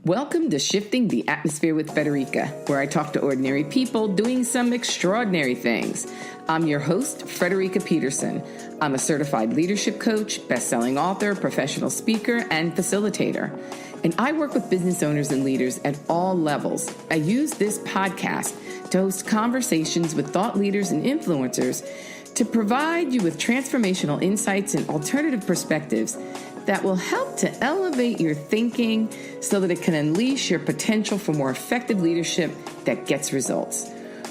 Welcome to Shifting the Atmosphere with Frederica, where I talk to ordinary people doing some extraordinary things. I'm your host, Frederica Peterson. I'm a certified leadership coach, best-selling author, professional speaker, and facilitator. And I work with business owners and leaders at all levels. I use this podcast to host conversations with thought leaders and influencers to provide you with transformational insights and alternative perspectives that will help to elevate your thinking so that it can unleash your potential for more effective leadership that gets results.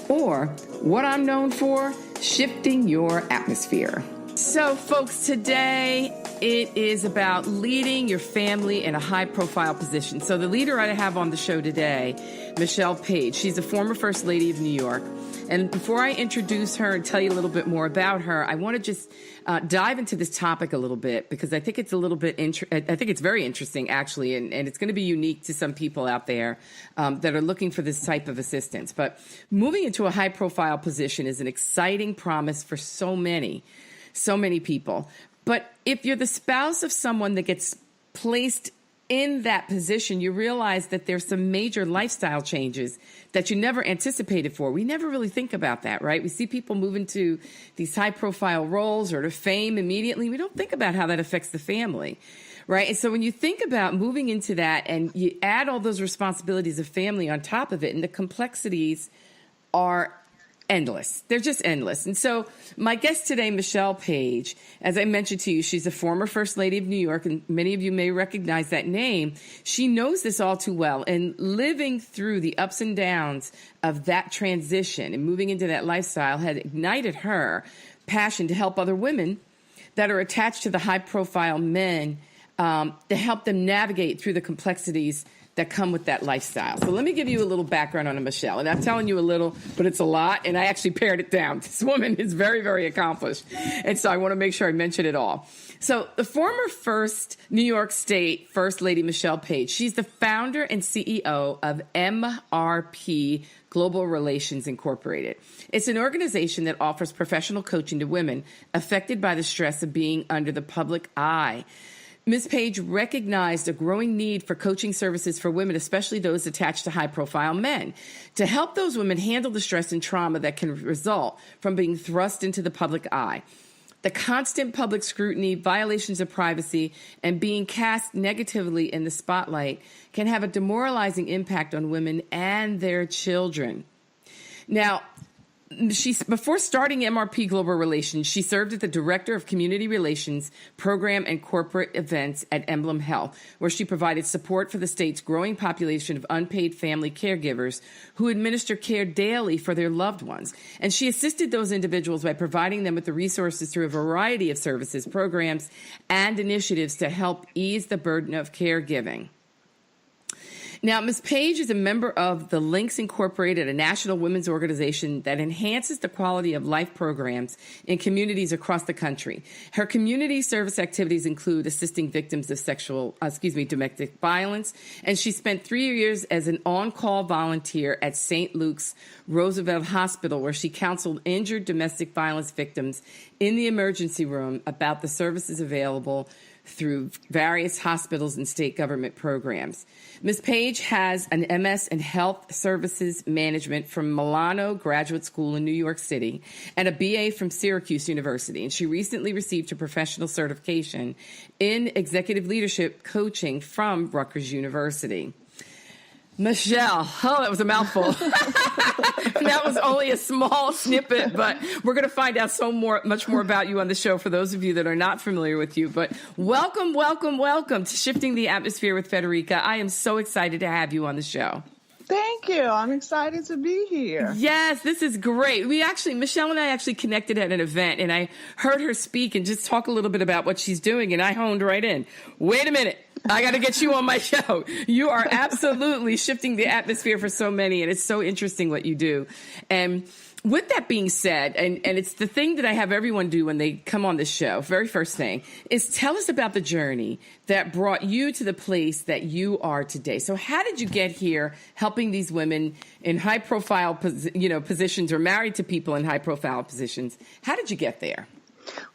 Or what I'm known for, shifting your atmosphere. So folks, today it is about leading your family in a high-profile position. So the leader I have on the show today, Michelle Paige, she's a former First Lady of New York. And before I introduce her and tell you a little bit more about her, I want to just dive into this topic a little bit because I think it's a little bit, I think it's very interesting actually, and it's going to be unique to some people out there that are looking for this type of assistance. But moving into a high-profile position is an exciting promise for so many people. But if you're the spouse of someone that gets placed in that position, you realize that there's some major lifestyle changes that you never anticipated for. We never really think about that, right? We see people move into these high-profile roles or to fame immediately. We don't think about how that affects the family, right? And so when you think about moving into that and you add all those responsibilities of family on top of it, and the complexities are endless. They're just endless. And so my guest today, Michelle Paige, as I mentioned to you, she's a former First Lady of New York, and many of you may recognize that name. She knows this all too well, and living through the ups and downs of that transition and moving into that lifestyle had ignited her passion to help other women that are attached to the high-profile men to help them navigate through the complexities that come with that lifestyle. So let me give you a little background on Michelle. And I'm telling you a little, but it's a lot, and I actually pared it down. This woman is very, very accomplished. And so I want to make sure I mention it all. So the former first New York State First Lady Michelle Paige, she's the founder and CEO of MRP Global Relations Incorporated. It's an organization that offers professional coaching to women affected by the stress of being under the public eye. Ms. Paige recognized a growing need for coaching services for women, especially those attached to high-profile men, to help those women handle the stress and trauma that can result from being thrust into the public eye. The constant public scrutiny, violations of privacy, and being cast negatively in the spotlight can have a demoralizing impact on women and their children. Now, before starting MRP Global Relations, she served as the Director of Community Relations, Program and Corporate Events at Emblem Health, where she provided support for the state's growing population of unpaid family caregivers who administer care daily for their loved ones. And she assisted those individuals by providing them with the resources through a variety of services, programs, and initiatives to help ease the burden of caregiving. Now, Ms. Paige is a member of the Links Incorporated, a national women's organization that enhances the quality of life programs in communities across the country. Her community service activities include assisting victims of domestic violence, and she spent 3 years as an on-call volunteer at St. Luke's Roosevelt Hospital, where she counseled injured domestic violence victims in the emergency room about the services available through various hospitals and state government programs. Ms. Paige has an MS in Health Services Management from Milano Graduate School in New York City and a BA from Syracuse University. And she recently received her professional certification in executive leadership coaching from Rutgers University. Michelle, oh, that was a mouthful. That was only a small snippet, but we're going to find out much more about you on the show for those of you that are not familiar with you. But welcome to Shifting the Atmosphere with Frederica. I am so excited to have you on the show. Thank you. I'm excited to be here. Yes, this is great. Michelle and I actually connected at an event, and I heard her speak and just talk a little bit about what she's doing, and I honed right in. Wait a minute. I got to get you on my show. You are absolutely shifting the atmosphere for so many, and it's so interesting what you do. And with that being said, and it's the thing that I have everyone do when they come on this show, very first thing, is tell us about the journey that brought you to the place that you are today. So how did you get here helping these women in high-profile positions or married to people in high-profile positions? How did you get there?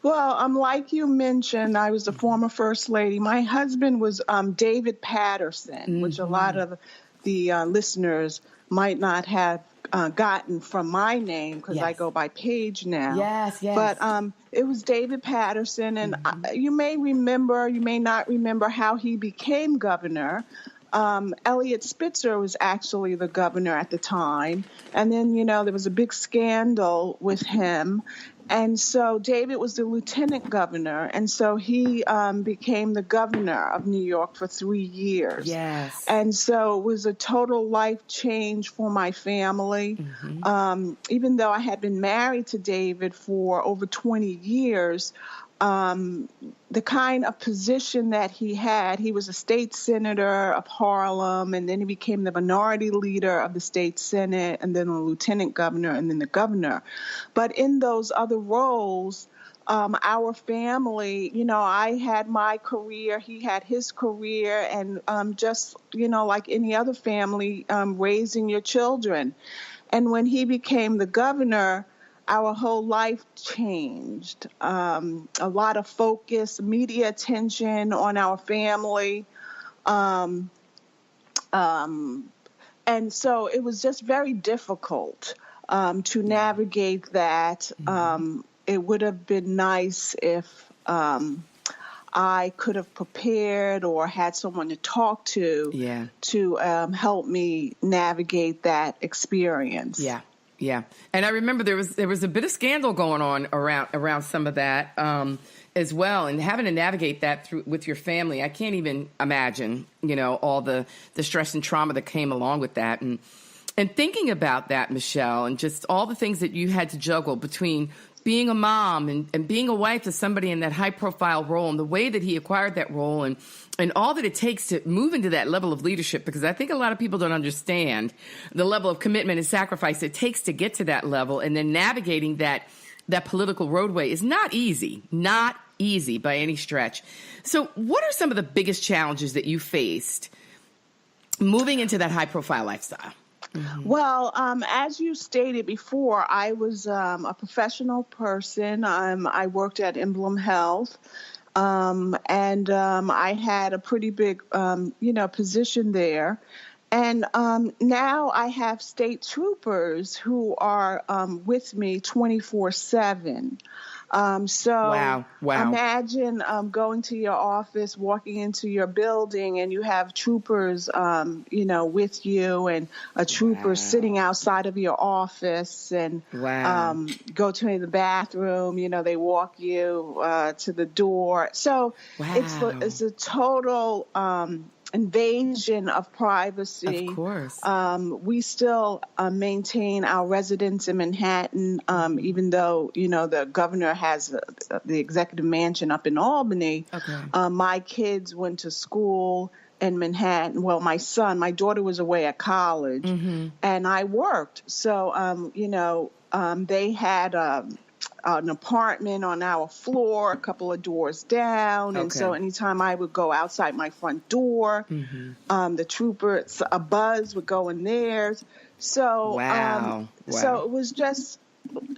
Well, like you mentioned, I was the former first lady. My husband was David Patterson, which a lot of the listeners might not have gotten from my name because I Yes. go by Paige now. Yes, yes. But it was David Patterson, and you may remember, you may not remember how he became governor. Eliot Spitzer was actually the governor at the time. And then, there was a big scandal with him. And so David was the lieutenant governor. And so he became the governor of New York for 3 years. Yes. And so it was a total life change for my family. Even though I had been married to David for over 20 years, the kind of position that he had, he was a state senator of Harlem, and then he became the minority leader of the state senate, and then the lieutenant governor, and then the governor. But in those other roles, our family, I had my career, he had his career, and just, like any other family, raising your children. And when he became the governor, our whole life changed. A lot of focus, media attention on our family. And so it was just very difficult to navigate that. It would have been nice if I could have prepared or had someone to talk to help me navigate that experience. Yeah. Yeah. And I remember there was a bit of scandal going on around some of that as well. And having to navigate that through with your family, I can't even imagine, all the stress and trauma that came along with that. And thinking about that, Michelle, and just all the things that you had to juggle between being a mom and being a wife to somebody in that high profile role, and the way that he acquired that role, and all that it takes to move into that level of leadership, because I think a lot of people don't understand the level of commitment and sacrifice it takes to get to that level. And then navigating that political roadway is not easy by any stretch. So what are some of the biggest challenges that you faced moving into that high profile lifestyle? Well, as you stated before, I was a professional person. I worked at Emblem Health, and I had a pretty big, position there. And now I have state troopers who are with me 24/7. So Wow. Imagine going to your office, walking into your building, and you have troopers, with you, and a trooper sitting outside of your office, and go to the bathroom. They walk you to the door. So it's a total invasion of privacy. Of course. We still maintain our residence in Manhattan, even though, the governor has the executive mansion up in Albany. Okay. My kids went to school in Manhattan. Well, my daughter was away at college, and I worked. So, they had an apartment on our floor, a couple of doors down. And so anytime I would go outside my front door, the troopers, a buzz would go in theirs. So, so it was just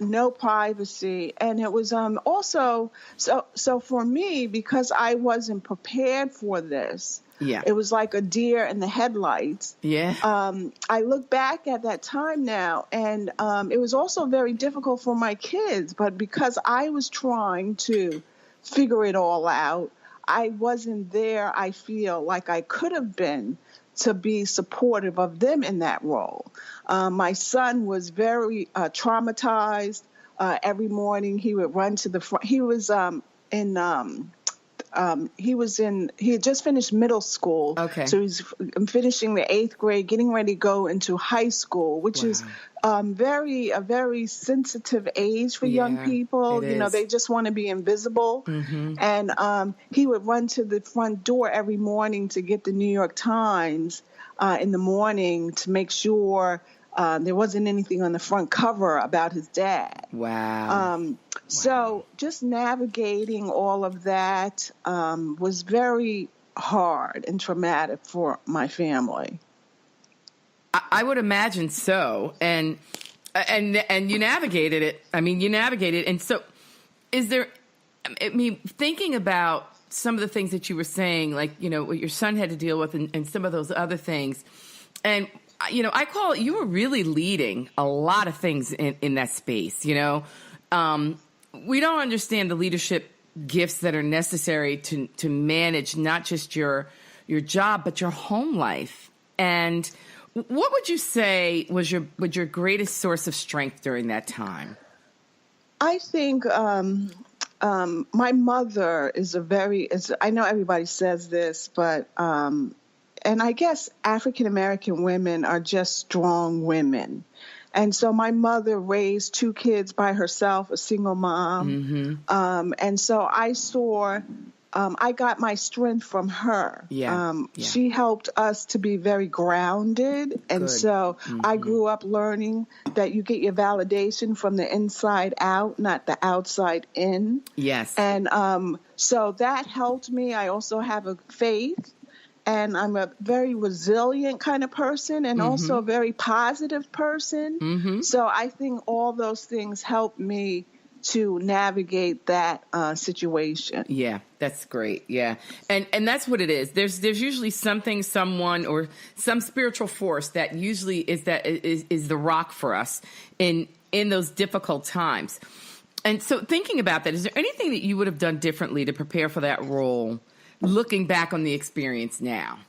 no privacy. And it was also, so for me, because I wasn't prepared for this, it was like a deer in the headlights. I look back at that time now, and it was also very difficult for my kids. But because I was trying to figure it all out, I wasn't there, I feel, like I could have been to be supportive of them in that role. My son was very traumatized. Every morning he would run to the front. He was he had just finished middle school. So he's finishing the 8th grade, getting ready to go into high school, which is a very sensitive age for young people. They just want to be invisible. And he would run to the front door every morning to get the New York Times in the morning to make sure there wasn't anything on the front cover about his dad. So just navigating all of that was very hard and traumatic for my family. I would imagine so. And you navigated it. I mean, you navigated. And so is there I mean, thinking about some of the things that you were saying, like, what your son had to deal with and some of those other things. And, I call it, you were really leading a lot of things in that space, We don't understand the leadership gifts that are necessary to manage not just your job, but your home life. And what would you say was your greatest source of strength during that time? I think my mother I know everybody says this, but, and I guess African American women are just strong women. And so my mother raised 2 kids by herself, a single mom. And so I saw, I got my strength from her. She helped us to be very grounded. And so I grew up learning that you get your validation from the inside out, not the outside in. Yes. And so that helped me. I also have a faith. And I'm a very resilient kind of person and also a very positive person. So I think all those things helped me to navigate that situation. Yeah, that's great. Yeah. And that's what it is. There's usually something, someone, or some spiritual force that usually is the rock for us in those difficult times. And so thinking about that, is there anything that you would have done differently to prepare for that role, looking back on the experience now?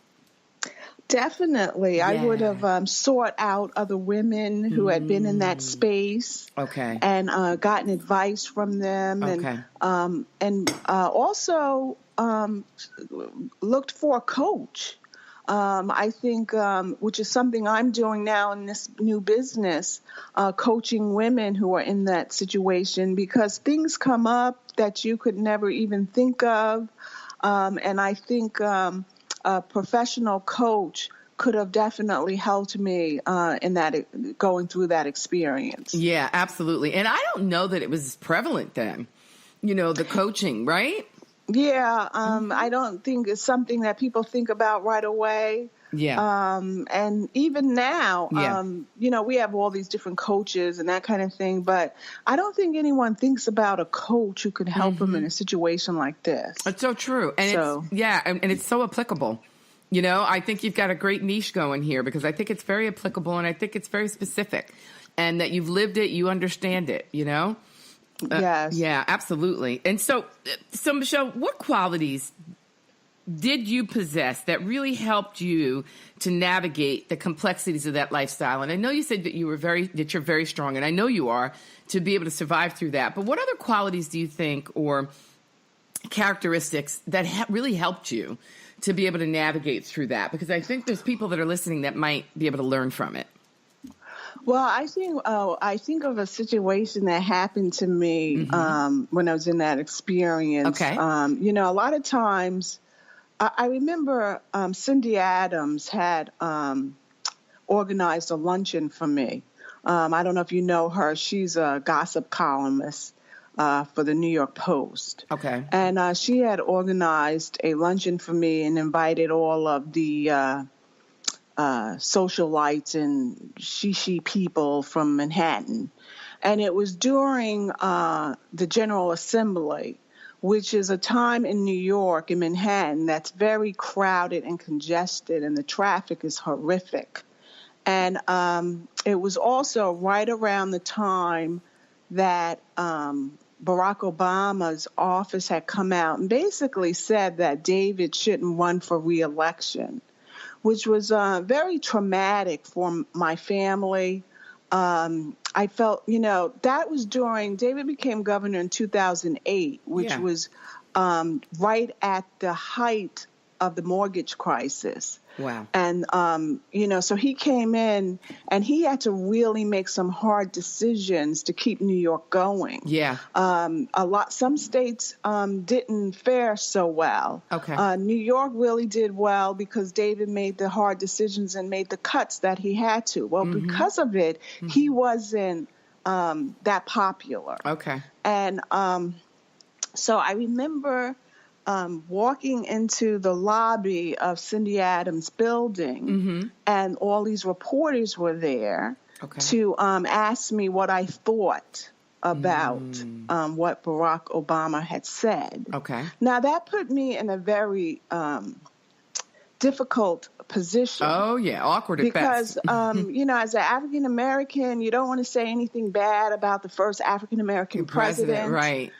Definitely. Yeah. I would have sought out other women who had been in that space. Okay. And gotten advice from them. Okay. And also looked for a coach. I think, which is something I'm doing now in this new business, coaching women who are in that situation, because things come up that you could never even think of. And I think a professional coach could have definitely helped me in that, going through that experience. Yeah, absolutely. And I don't know that it was prevalent then, the coaching, right? Yeah, I don't think it's something that people think about right away. Yeah. And even now, we have all these different coaches and that kind of thing, but I don't think anyone thinks about a coach who could help them in a situation like this. It's so true. And it's so applicable. I think you've got a great niche going here, because I think it's very applicable and I think it's very specific, and that you've lived it, you understand it, Yes. Yeah, absolutely. And so Michelle, what qualities did you possess that really helped you to navigate the complexities of that lifestyle? And I know you said that you're very strong, and I know you are, to be able to survive through that. But what other qualities do you think, or characteristics, that really helped you to be able to navigate through that? Because I think there's people that are listening that might be able to learn from it. Well, I think of a situation that happened to me when I was in that experience. Okay. A lot of times, I remember Cindy Adams had organized a luncheon for me. I don't know if you know her. She's a gossip columnist for the New York Post. Okay. And she had organized a luncheon for me and invited all of the socialites and shishi people from Manhattan. And it was during the General Assembly, which is a time in New York, in Manhattan, that's very crowded and congested, and the traffic is horrific. And it was also right around the time that Barack Obama's office had come out and basically said that David shouldn't run for re-election, which was very traumatic for my family. I felt, that was during, David became governor in 2008, which was right at the height of the mortgage crisis. Wow. And, so he came in and he had to really make some hard decisions to keep New York going. Yeah. Some states didn't fare so well. Okay. New York really did well because David made the hard decisions and made the cuts that he had to. Well, because of it, he wasn't that popular. Okay. And so I remember walking into the lobby of Cindy Adams' building, and all these reporters were there to ask me what I thought about what Barack Obama had said. Okay. Now, that put me in a very difficult position. Oh, yeah. Awkward at because, best. you know, as an African American, you don't want to say anything bad about the first African American president. Right.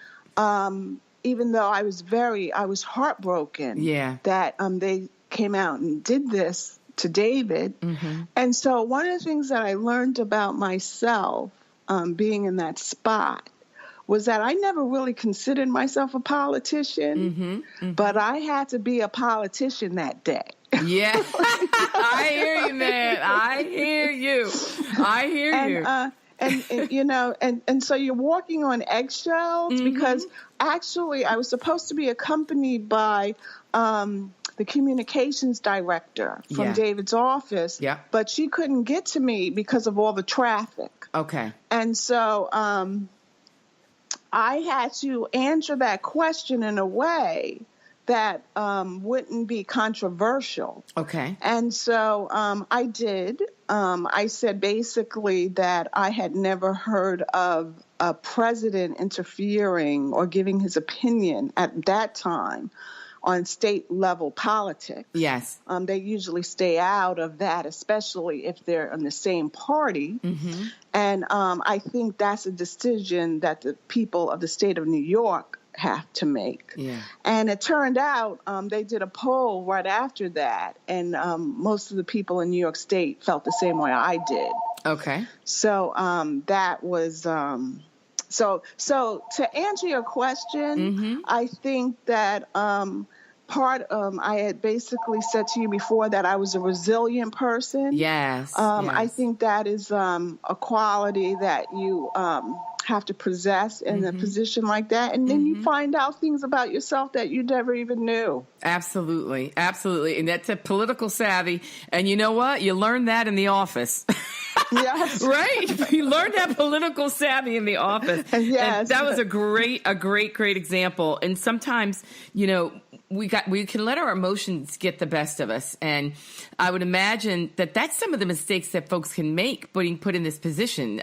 Even though I was heartbroken that they came out and did this to David. Mm-hmm. And so one of the things that I learned about myself being in that spot was that I never really considered myself a politician, but I had to be a politician that day. Yeah. I hear you, man. I hear you. And you know, and so you're walking on eggshells because actually I was supposed to be accompanied by the communications director from David's office, but she couldn't get to me because of all the traffic. Okay. And so I had to answer that question in a way that wouldn't be controversial. Okay. And so I did. I said basically that I had never heard of a president interfering or giving his opinion at that time on state level politics. Yes. They usually stay out of that, especially if they're in the same party. Mm-hmm. And I think that's a decision that the people of the state of New York have to make. Yeah. And it turned out they did a poll right after that, and most of the people in New York State felt the same way I did. Okay. So that was so to answer your question, I think that I had basically said to you before that I was a resilient person. Yes. I think that is a quality that you have to possess in a position like that. And then you find out things about yourself that you never even knew. Absolutely. And that's a political savvy. And you know what? You learn that in the office. Yes. Right? You learned that political savvy in the office. Yes. And that was a great example. And sometimes, you know, we can let our emotions get the best of us. And I would imagine that that's some of the mistakes that folks can make being put in this position.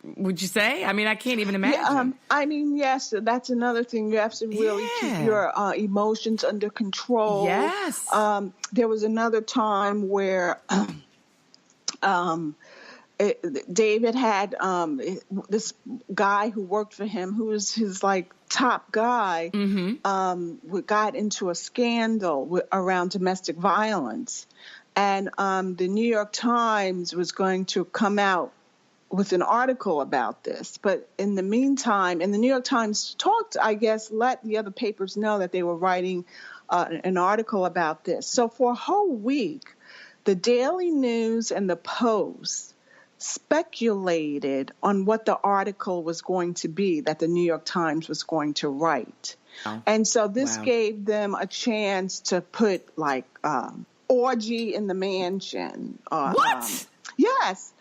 Would you say? I mean, I can't even imagine. I mean, yes, that's another thing. You have to really keep your emotions under control. Yes. There was another time where David had this guy who worked for him, who was his top guy, got into a scandal around domestic violence, and the New York Times was going to come out with an article about this. But in the meantime, and the New York Times let the other papers know that they were writing an article about this. So for a whole week, the Daily News and the Post speculated on what the article was going to be that the New York Times was going to write. Oh. And so this gave them a chance to put orgy in the mansion. What? Yes.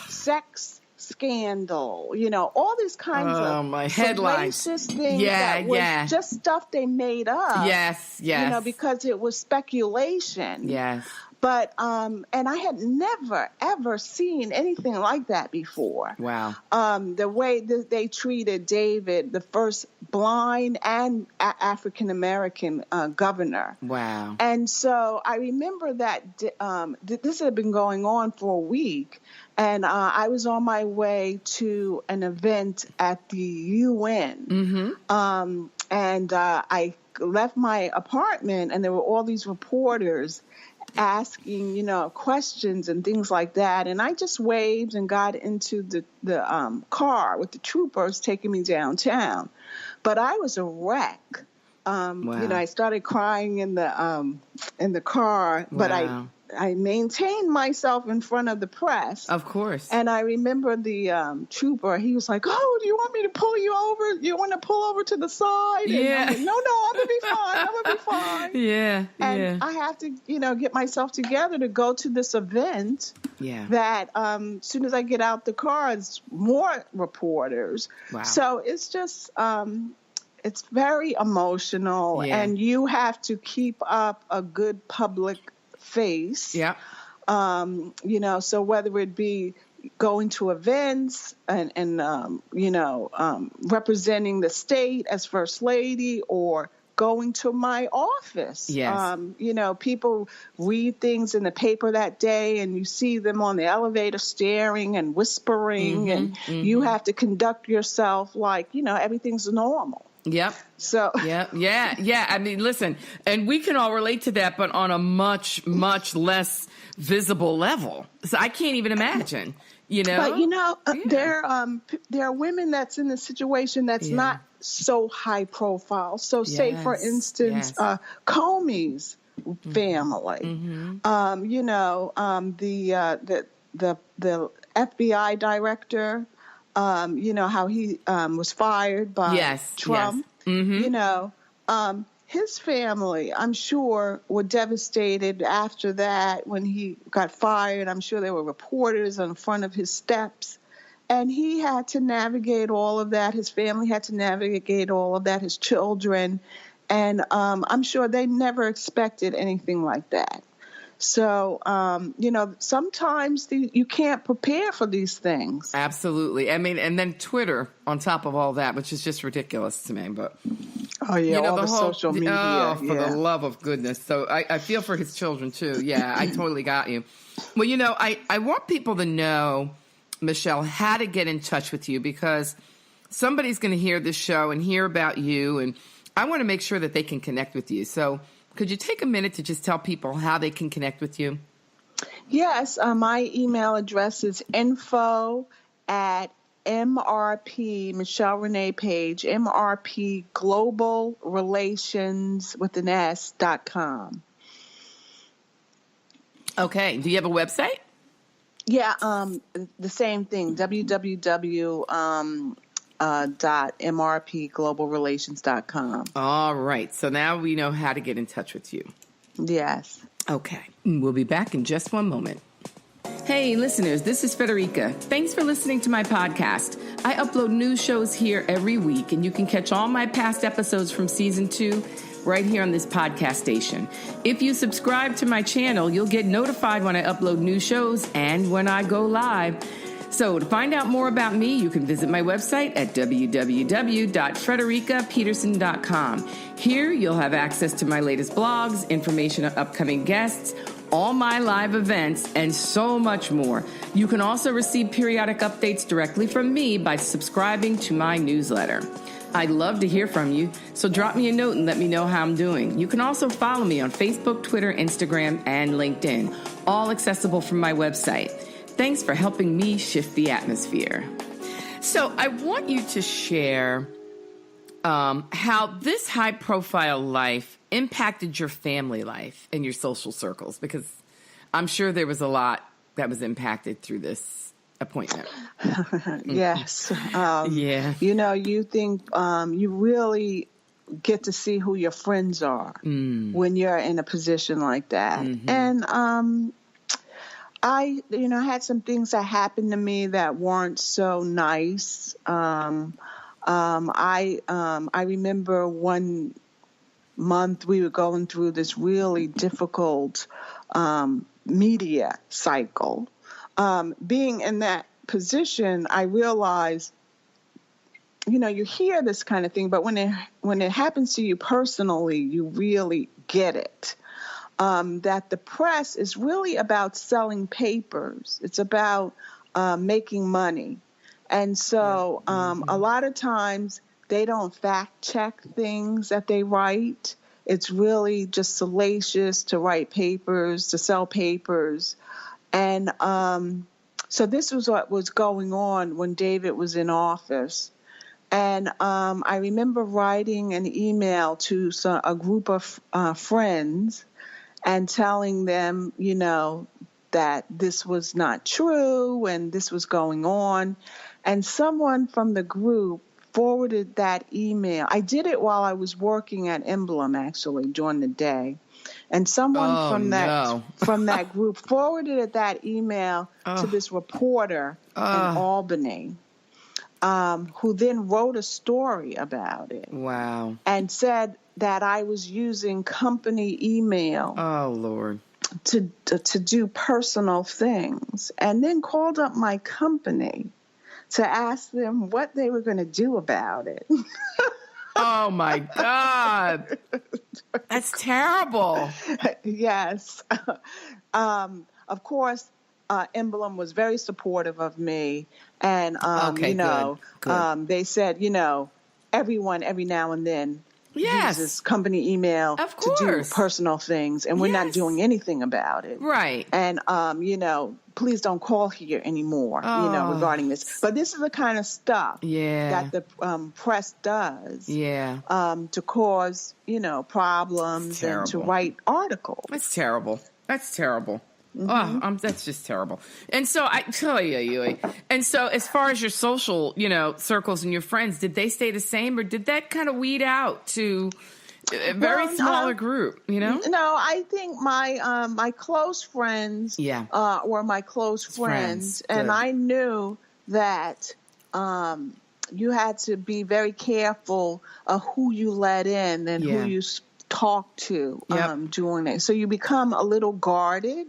Sex scandal, all these kinds of my headlines. Racist things that was just stuff they made up. Yes. Because it was speculation. Yes. But, and I had never, ever seen anything like that before. Wow. The way that they treated David, the first blind and African-American governor. Wow. And so I remember that this had been going on for a week, and I was on my way to an event at the UN. And I left my apartment, and there were all these reporters asking, questions and things like that. And I just waved and got into the car with the troopers taking me downtown. But I was a wreck. I started crying in the car, but I maintained myself in front of the press. Of course. And I remember the trooper, he was like, "Oh, do you want me to pull you over? You want to pull over to the side?" Yeah. And no, I'm going to be fine. I'm going to be fine. Yeah. And I have to, get myself together to go to this event. Yeah. That as soon as I get out the car, it's more reporters. Wow. So it's just, it's very emotional. Yeah. And you have to keep up a good public face. Yeah. So whether it be, going to events and representing the state as First Lady, or going to my office. Yes. People read things in the paper that day, and you see them on the elevator staring and whispering, and you have to conduct yourself like, everything's normal. Yep. So yeah. I mean, listen, and we can all relate to that, but on a much, much less visible level. So I can't even imagine, But there are women that's in the situation that's not so high profile. So say, for instance, Comey's family, the FBI director, how he was fired by Trump, his family, I'm sure, were devastated after that when he got fired. I'm sure there were reporters in front of his steps. And he had to navigate all of that. His family had to navigate all of that, his children. And I'm sure they never expected anything like that. So, sometimes you can't prepare for these things. Absolutely. I mean, and then Twitter on top of all that, which is just ridiculous to me. But all the social media. Oh, for the love of goodness. So I feel for his children, too. Yeah, I totally got you. Well, I want people to know, Michelle, how to get in touch with you, because somebody's going to hear this show and hear about you, and I want to make sure that they can connect with you. So could you take a minute to just tell people how they can connect with you? Yes. My email address is info@MRP, Michelle Renee Paige, MRP Global Relations with an S.com. Okay. Do you have a website? Yeah, the same thing, www.mrpglobalrelations.com. All right. So now we know how to get in touch with you. Yes. Okay. We'll be back in just one moment. Hey, listeners, this is Federica. Thanks for listening to my podcast. I upload new shows here every week, and you can catch all my past episodes from season 2 right here on this podcast station. If you subscribe to my channel, you'll get notified when I upload new shows and when I go live. So to find out more about me, you can visit my website at www.fredericapeterson.com. Here, you'll have access to my latest blogs, information on upcoming guests, all my live events, and so much more. You can also receive periodic updates directly from me by subscribing to my newsletter. I'd love to hear from you, so drop me a note and let me know how I'm doing. You can also follow me on Facebook, Twitter, Instagram, and LinkedIn, all accessible from my website. Thanks for helping me shift the atmosphere. So I want you to share how this high-profile life impacted your family life and your social circles, because I'm sure there was a lot that was impacted through this appointment. Yes. Yeah. You think you really get to see who your friends are when you're in a position like that. And I had some things that happened to me that weren't so nice. I remember one month we were going through this really difficult media cycle. Being in that position, I realized, you hear this kind of thing, but when it happens to you personally, you really get it. That the press is really about selling papers. It's about making money. And so a lot of times they don't fact check things that they write. It's really just salacious to write papers, to sell papers. And so this was what was going on when David was in office. And I remember writing an email to a group of friends and telling them, that this was not true and this was going on. And someone from the group forwarded that email. I did it while I was working at Emblem, actually, during the day. And someone from that group forwarded that email to this reporter in Albany, who then wrote a story about it. Wow. And said that I was using company email. Oh, Lord. to do personal things, and then called up my company to ask them what they were going to do about it. Oh my God. That's terrible. Yes. Of course, Emblem was very supportive of me. And, Okay, good. They said, everyone every now and then Yes. uses company email Of to do course. personal things, and we're not Yes. doing anything about it. Right. And, please don't call here anymore, regarding this. But this is the kind of stuff that the press does to cause, problems and to write articles. That's terrible. That's terrible. Mm-hmm. That's just terrible. And so I tell you, and so as far as your social, circles and your friends, did they stay the same, or did that kind of weed out to a very smaller group? No, I think my close friends were my close friends. And I knew that you had to be very careful of who you let in and who you talk to doing it. So you become a little guarded,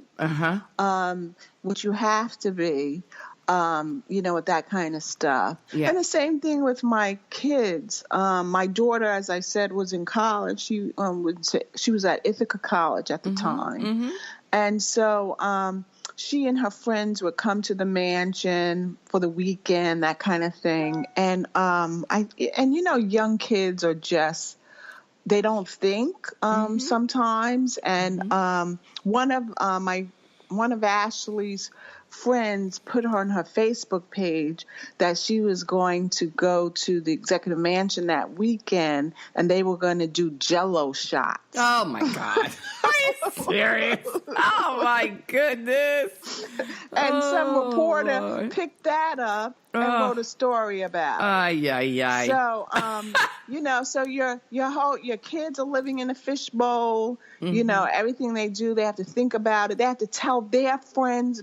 which you have to be, with that kind of stuff. Yeah. And the same thing with my kids. My daughter, as I said, was in college. She was at Ithaca College at the time. Mm-hmm. And so she and her friends would come to the mansion for the weekend, that kind of thing. And young kids are just, they don't think sometimes. And one of Ashley's friends put her on her Facebook page that she was going to go to the executive mansion that weekend, and they were going to do Jell-O shots. Oh my God. Are you serious? Oh my goodness. And some reporter picked that up and wrote a story about it. So, so your kids are living in a fishbowl. Everything they do, they have to think about it. They have to tell their friends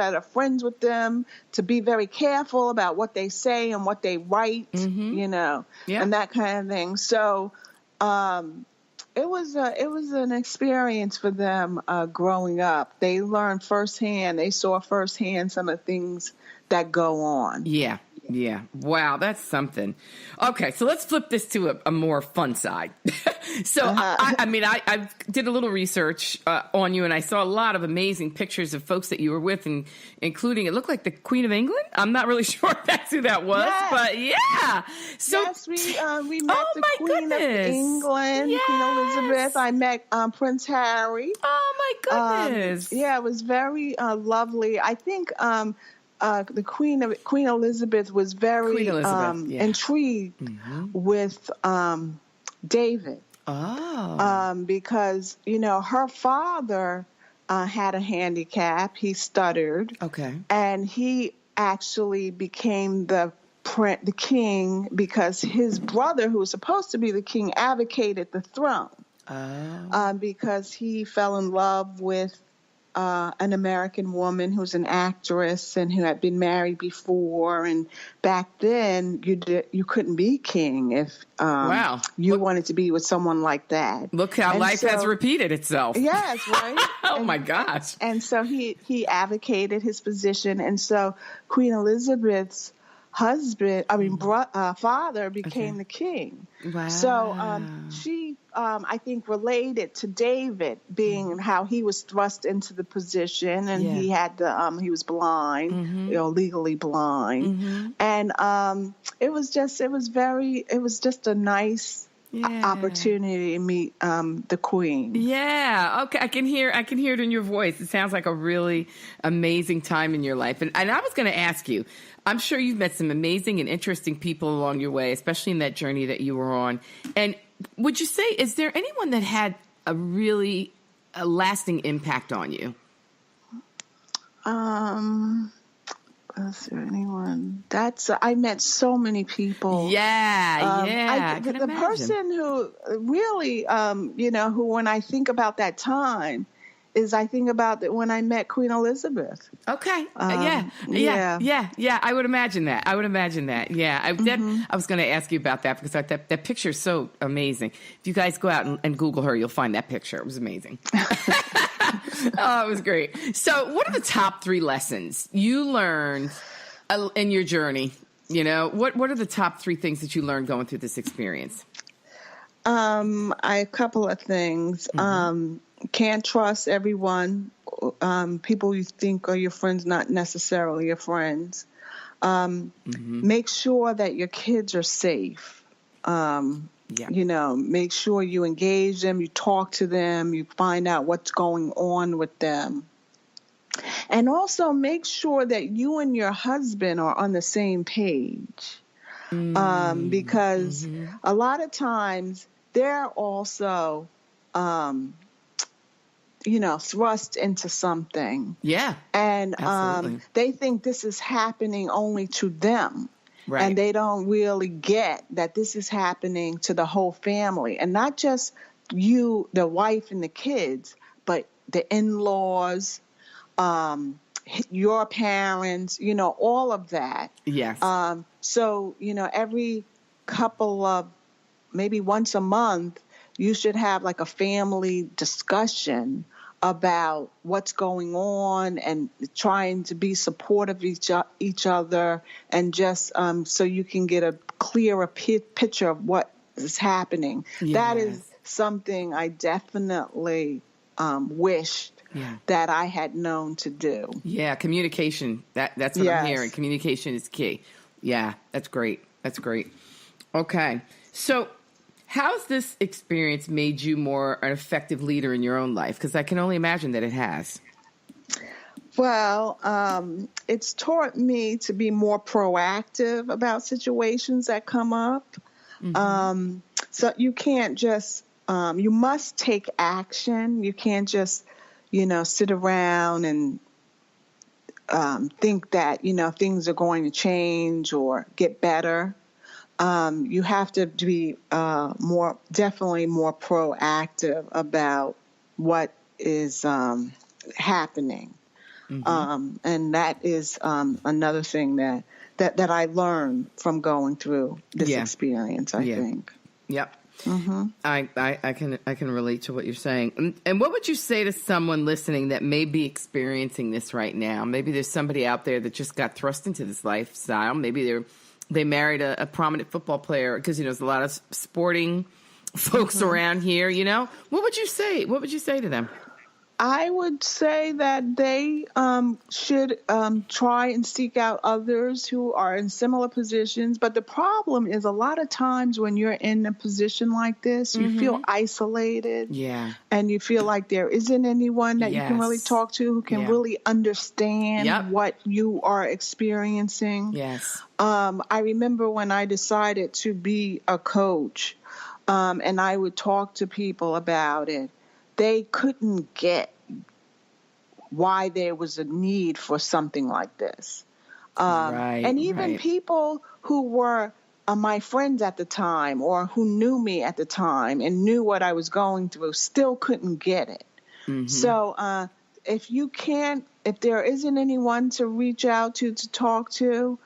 that are friends with them to be very careful about what they say and what they write, and that kind of thing. So, it was an experience for them growing up. They learned firsthand. They saw firsthand some of the things that go on. Yeah. Yeah. Wow, that's something. Okay, so let's flip this to a more fun side. So, I did a little research on you, and I saw a lot of amazing pictures of folks that you were with, and including, it looked like the Queen of England. I'm not really sure if that's who that was, but yeah. So, yes, we met the Queen of England, Queen Elizabeth. I met Prince Harry. Oh, my goodness. It was very lovely. I think the Queen Elizabeth was very intrigued with David. Oh. Because her father had a handicap. He stuttered. Okay. And he actually became the king because his brother, who was supposed to be the king, advocated the throne. Oh. Because he fell in love with an American woman who was an actress and who had been married before. And back then, you couldn't be king if you wanted to be with someone like that. Look how life has repeated itself. Yes, right? My gosh. And so he advocated his position. And so Queen Elizabeth's father became the king. Wow. So she, I think, related to David, being how he was thrust into the position, and he had he was blind, legally blind, and it was just a nice opportunity to meet the Queen. Yeah. Okay. I can hear it in your voice. It sounds like a really amazing time in your life. And I was going to ask you, I'm sure you've met some amazing and interesting people along your way, especially in that journey that you were on. And would you say, is there anyone that had a really lasting impact on you? Is there anyone? I met so many people. The person who really, who when I think about that time, is I think about that when I met Queen Elizabeth. Okay. Yeah. Yeah. I would imagine that. Yeah. I was going to ask you about that because that picture is so amazing. If you guys go out and Google her, you'll find that picture. It was amazing. Oh, it was great. So what are the top 3 lessons you learned in your journey? You know, what are the top 3 things that you learned going through this experience? A couple of things. Can't trust everyone. People you think are your friends, not necessarily your friends. Make sure that your kids are safe. You know, make sure you engage them, you talk to them, you find out what's going on with them. And also make sure that you and your husband are on the same page. Because a lot of times they're also, thrust into something. Yeah. And they think this is happening only to them. Right. And they don't really get that this is happening to the whole family. And not just you, the wife and the kids, but the in-laws, your parents, all of that. Yes. So, every couple of, maybe once a month, you should have like a family discussion about what's going on and trying to be supportive of each other, and just so you can get a clearer picture of what is happening. Yes. That is something I definitely wished that I had known to do. Yeah, communication. That's what I'm hearing. Communication is key. Yeah, that's great. Okay. So how's this experience made you more an effective leader in your own life? Because I can only imagine that it has. Well, it's taught me to be more proactive about situations that come up. So you can't just, you must take action. You can't just, sit around and think that, things are going to change or get better. You have to be definitely more proactive about what is happening. And that is another thing that I learned from going through this experience, I think. Yep. I can relate to what you're saying. And what would you say to someone listening that may be experiencing this right now? Maybe there's somebody out there that just got thrust into this lifestyle. Maybe they married a prominent football player, because there's a lot of sporting folks around here. What would you say? What would you say to them? I would say that they should try and seek out others who are in similar positions. But the problem is, a lot of times when you're in a position like this, you feel isolated. Yeah. And you feel like there isn't anyone that you can really talk to who can really understand what you are experiencing. Yes. I remember when I decided to be a coach, and I would talk to people about it. They couldn't get why there was a need for something like this. And even people who were my friends at the time, or who knew me at the time and knew what I was going through, still couldn't get it. So if there isn't anyone to reach out to talk to,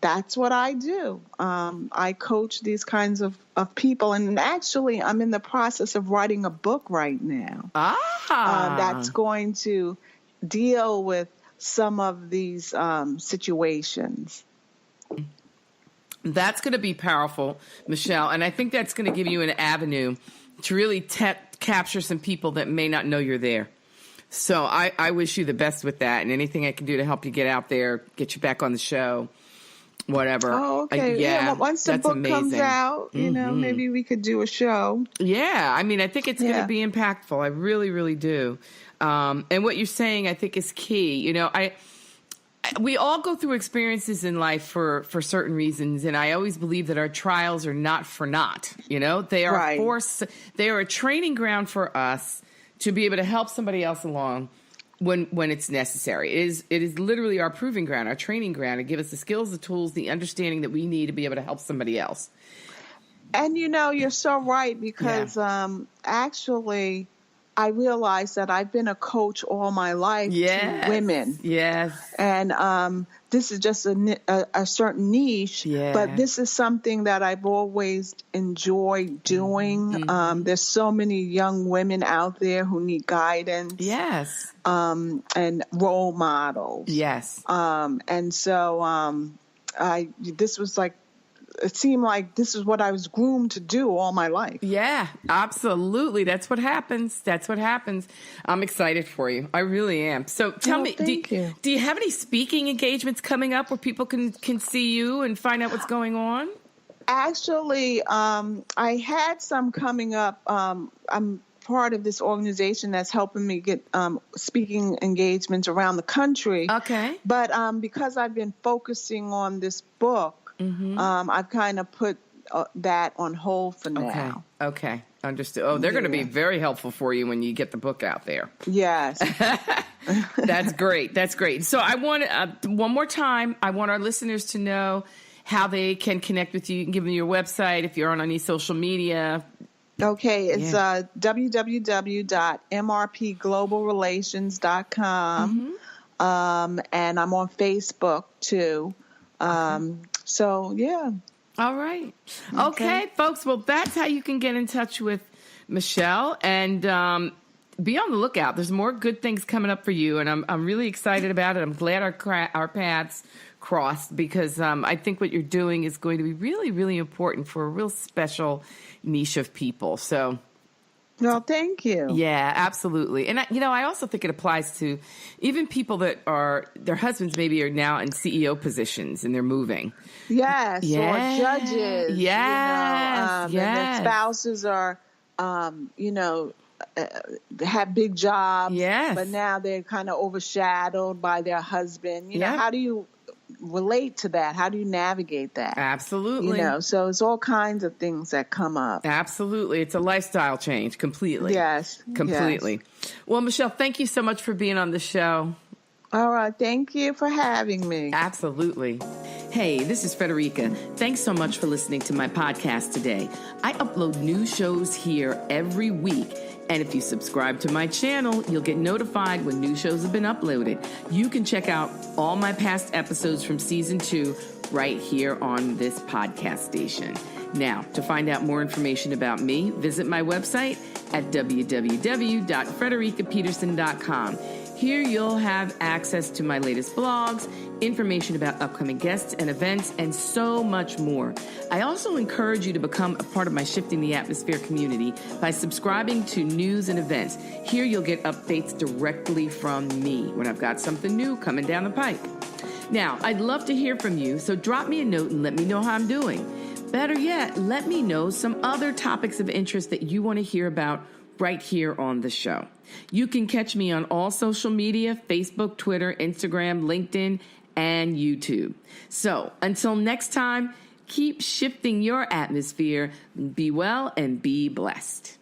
that's what I do. I coach these kinds of people. And actually, I'm in the process of writing a book right now. That's going to deal with some of these situations. That's going to be powerful, Michelle. And I think that's going to give you an avenue to really capture some people that may not know you're there. So I wish you the best with that, and anything I can do to help you get out there, get you back on the show, whatever. Oh, okay. Yeah, once the book comes out, maybe we could do a show. Yeah. I mean, I think it's going to be impactful. I really, really do. And what you're saying, I think, is key. We all go through experiences in life for certain reasons, and I always believe that our trials are not for naught. They are they are a training ground for us to be able to help somebody else along when it's necessary. It is literally our proving ground, our training ground, to give us the skills, the tools, the understanding that we need to be able to help somebody else. And you're so right, because actually, I realized that I've been a coach all my life to women. Yes. And this is just a certain niche, but this is something that I've always enjoyed doing. There's so many young women out there who need guidance. Yes. And role models. Yes. And so this was like, it seemed like this is what I was groomed to do all my life. Yeah, absolutely. That's what happens. That's what happens. I'm excited for you. I really am. So tell me, do you have any speaking engagements coming up where people can see you and find out what's going on? Actually, I had some coming up. I'm part of this organization that's helping me get speaking engagements around the country. Okay. But because I've been focusing on this book, I've kind of put that on hold for now. Okay. Understood. Oh, they're going to be very helpful for you when you get the book out there. Yes. That's great. That's great. So I want one more time, I want our listeners to know how they can connect with you. You can give them your website if you're on any social media. Okay. It's www.mrpglobalrelations.com. And I'm on Facebook too. So, yeah. All right. Okay, folks. Well, that's how you can get in touch with Michelle, and be on the lookout. There's more good things coming up for you, and I'm really excited about it. I'm glad our paths crossed, because I think what you're doing is going to be really, really important for a real special niche of people. So, well, thank you. Yeah, absolutely. And, I also think it applies to even people that their husbands maybe are now in CEO positions and they're moving. Yes, or judges. Yes, and their spouses are, have big jobs. Yes. But now they're kind of overshadowed by their husband. How do you relate to that? How do you navigate that? Absolutely. So it's all kinds of things that come up. Absolutely. It's a lifestyle change completely. Yes. Completely. Yes. Well, Michelle, thank you so much for being on the show. All right. Thank you for having me. Absolutely. Hey, this is Frederica. Thanks so much for listening to my podcast today. I upload new shows here every week. And if you subscribe to my channel, you'll get notified when new shows have been uploaded. You can check out all my past episodes from season 2 right here on this podcast station. Now, to find out more information about me, visit my website at www.fredericapeterson.com. Here you'll have access to my latest blogs, information about upcoming guests and events, and so much more. I also encourage you to become a part of my Shifting the Atmosphere community by subscribing to news and events. Here you'll get updates directly from me when I've got something new coming down the pike. Now, I'd love to hear from you, so drop me a note and let me know how I'm doing. Better yet, let me know some other topics of interest that you want to hear about right here on the show. You can catch me on all social media: Facebook, Twitter, Instagram, LinkedIn, and YouTube. So until next time, keep shifting your atmosphere. Be well and be blessed.